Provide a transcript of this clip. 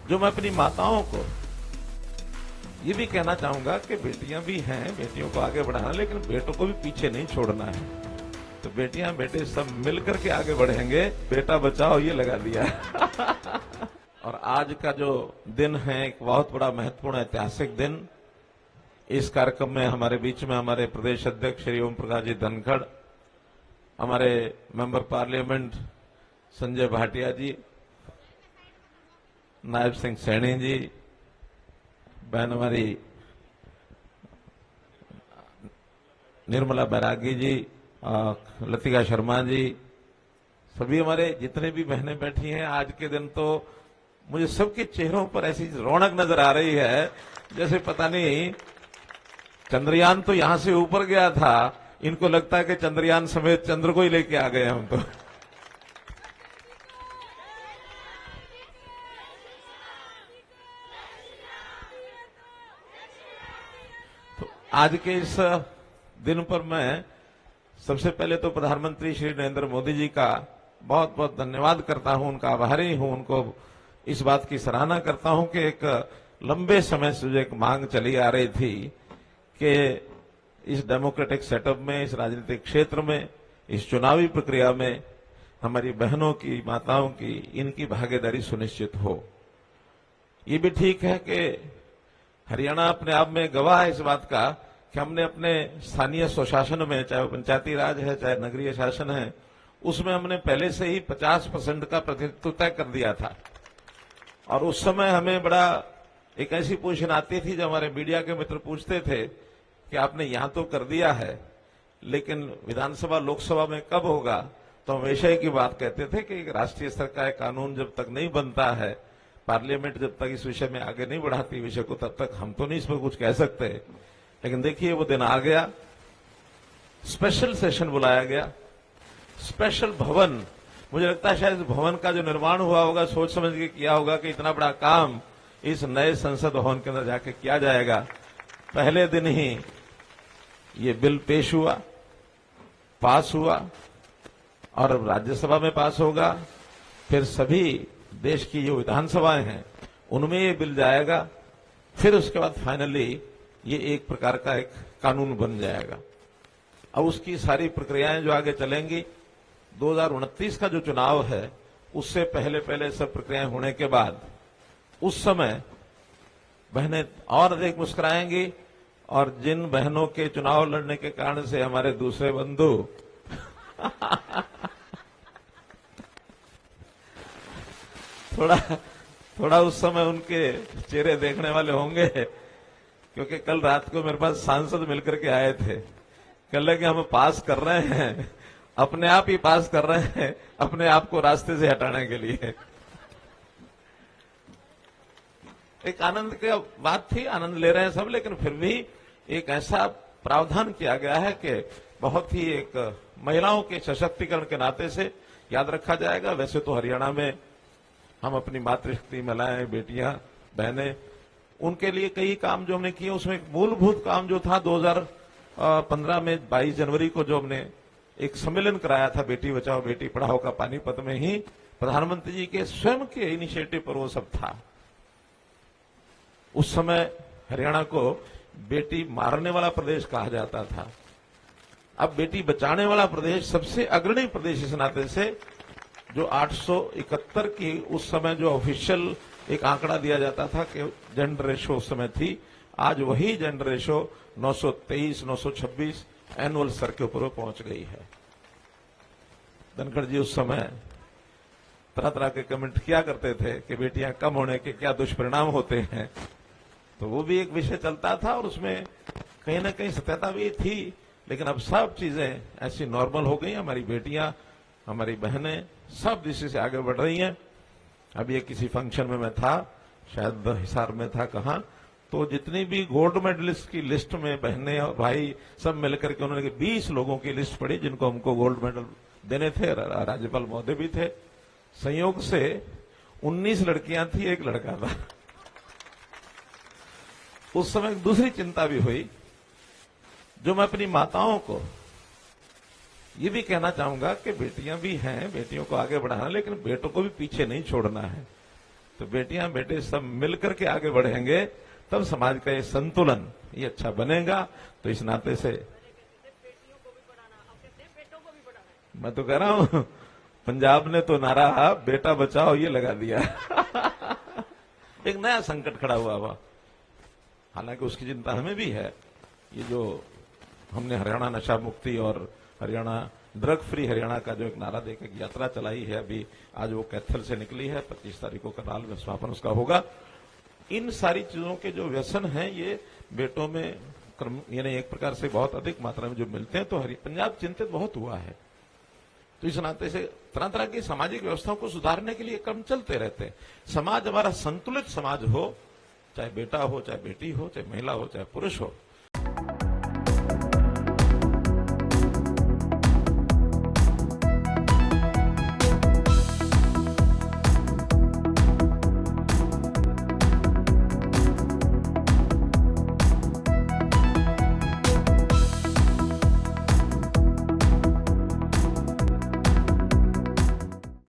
जो मैं अपनी माताओं को ये भी कहना चाहूंगा कि बेटियां भी हैं, बेटियों को आगे बढ़ाना, लेकिन बेटों को भी पीछे नहीं छोड़ना है। तो बेटियां बेटे सब मिलकर के आगे बढ़ेंगे। बेटा बचाओ ये लगा दिया और आज का जो दिन है एक बहुत बड़ा महत्वपूर्ण ऐतिहासिक दिन। इस कार्यक्रम में हमारे बीच में हमारे प्रदेश अध्यक्ष श्री ओम प्रकाश जी धनखड़, हमारे मेंबर पार्लियामेंट संजय भाटिया जी, नायब सिंह सैनी जी, बहन हमारी निर्मला बैरागी जी, लतिका शर्मा जी, सभी हमारे जितने भी बहनें बैठी हैं। आज के दिन तो मुझे सबके चेहरों पर ऐसी रौनक नजर आ रही है जैसे पता नहीं चंद्रयान तो यहां से ऊपर गया था, इनको लगता है कि चंद्रयान समेत चंद्र को ही लेके आ गए हम तो आज के इस दिन पर मैं सबसे पहले तो प्रधानमंत्री श्री नरेंद्र मोदी जी का बहुत बहुत धन्यवाद करता हूं, उनका आभारी हूं, उनको इस बात की सराहना करता हूं कि एक लंबे समय से जो एक मांग चली आ रही थी कि इस डेमोक्रेटिक सेटअप में, इस राजनीतिक क्षेत्र में, इस चुनावी प्रक्रिया में हमारी बहनों की, माताओं की, इनकी भागीदारी सुनिश्चित हो। ये भी ठीक है कि हरियाणा अपने आप में गवाह है इस बात का कि हमने अपने स्थानीय स्वशासन में, चाहे वो पंचायती राज है, चाहे नगरीय शासन है, उसमें हमने पहले से ही 50% का प्रतिनिधित्व तय कर दिया था। और उस समय हमें बड़ा एक ऐसी पोजीशन आती थी जब हमारे मीडिया के मित्र पूछते थे कि आपने यहां तो कर दिया है, लेकिन विधानसभा लोकसभा में कब होगा? तो हमेशा ही की बात कहते थे कि राष्ट्रीय स्तर का एक कानून जब तक नहीं बनता है, पार्लियामेंट जब तक इस विषय में आगे नहीं बढ़ाती विषय को, तब तक हम तो नहीं इस पर कुछ कह सकते। लेकिन देखिए वो दिन आ गया, स्पेशल सेशन बुलाया गया, स्पेशल भवन, मुझे लगता है शायद भवन का जो निर्माण हुआ होगा सोच समझ के किया होगा कि इतना बड़ा काम इस नए संसद भवन के अंदर जाके किया जाएगा। पहले दिन ही ये बिल पेश हुआ, पास हुआ और राज्यसभा में पास होगा, फिर सभी देश की जो विधानसभाएं हैं उनमें ये बिल जाएगा, फिर उसके बाद फाइनली ये एक प्रकार का एक कानून बन जाएगा। अब उसकी सारी प्रक्रियाएं जो आगे चलेंगी, 2029 का जो चुनाव है उससे पहले पहले सब प्रक्रियाएं होने के बाद उस समय बहनें और अधिक मुस्कुराएंगी और जिन बहनों के चुनाव लड़ने के कारण से हमारे दूसरे बंधु थोड़ा उस समय उनके चेहरे देखने वाले होंगे, क्योंकि कल रात को मेरे पास सांसद मिलकर के आए थे, कह रहे कि हम पास कर रहे हैं, अपने आप ही पास कर रहे हैं, अपने आप को रास्ते से हटाने के लिए। एक आनंद की बात थी, आनंद ले रहे हैं सब, लेकिन फिर भी एक ऐसा प्रावधान किया गया है कि बहुत ही एक महिलाओं के सशक्तिकरण के नाते से याद रखा जाएगा। वैसे तो हरियाणा में हम अपनी मातृशक्ति महिलाएं, बेटियां, बहनें, उनके लिए कई काम जो हमने किए, उसमें एक मूलभूत काम जो था 2015 में 22 जनवरी को जो हमने एक सम्मेलन कराया था बेटी बचाओ बेटी पढ़ाओ का, पानीपत में ही प्रधानमंत्री जी के स्वयं के इनिशिएटिव पर वो सब था। उस समय हरियाणा को बेटी मारने वाला प्रदेश कहा जाता था, अब बेटी बचाने वाला प्रदेश, सबसे अग्रणी प्रदेश इस नाते से, जो 871 की उस समय जो ऑफिशियल एक आंकड़ा दिया जाता था कि जेंडर रेशो उस समय थी, आज वही जेंडर रेशो 923, 926 एनुअल स्तर के ऊपर पहुंच गई है। धनखड़ जी उस समय तरह तरह के कमेंट किया करते थे कि बेटियां कम होने के क्या दुष्परिणाम होते हैं, तो वो भी एक विषय चलता था और उसमें कहीं ना कहीं सत्यता भी थी। लेकिन अब सब चीजें ऐसी नॉर्मल हो गई, हमारी बेटियां, हमारी बहनें सब दिशा से आगे बढ़ रही हैं। अब ये किसी फंक्शन में मैं था, शायद हिसार में था, कहां, तो जितनी भी गोल्ड मेडलिस्ट की लिस्ट में बहनें और भाई सब मिलकर के उन्होंने 20 लोगों की लिस्ट पड़ी जिनको हमको गोल्ड मेडल देने थे, राज्यपाल महोदय भी थे। संयोग से 19 लड़कियां थी, एक लड़का था। उस समय दूसरी चिंता भी हुई, जो मैं अपनी माताओं को ये भी कहना चाहूंगा कि बेटियां भी हैं, बेटियों को आगे बढ़ाना, लेकिन बेटों को भी पीछे नहीं छोड़ना है। तो बेटियां बेटे सब मिलकर के आगे बढ़ेंगे, तब समाज का ये संतुलन ये अच्छा बनेगा। तो इस नाते से मैं तो कह रहा हूं, पंजाब ने तो नारा बेटा बचाओ ये लगा दिया। एक नया संकट खड़ा हुआ हुआ, हालांकि उसकी चिंता हमें भी है। ये जो हमने हरियाणा नशा मुक्ति और हरियाणा ड्रग फ्री हरियाणा का जो एक नारा देकर यात्रा चलाई है, अभी आज वो कैथल से निकली है, 25 तारीख को करनाल में समापन उसका होगा। इन सारी चीजों के जो व्यसन हैं ये बेटों में यानी एक प्रकार से बहुत अधिक मात्रा में जो मिलते हैं, तो पंजाब चिंतित बहुत हुआ है। तो इस नाते से तरह तरह की सामाजिक व्यवस्थाओं को सुधारने के लिए क्रम चलते रहते हैं। समाज हमारा संतुलित समाज हो, चाहे बेटा हो, चाहे बेटी हो, चाहे महिला हो, चाहे पुरुष हो,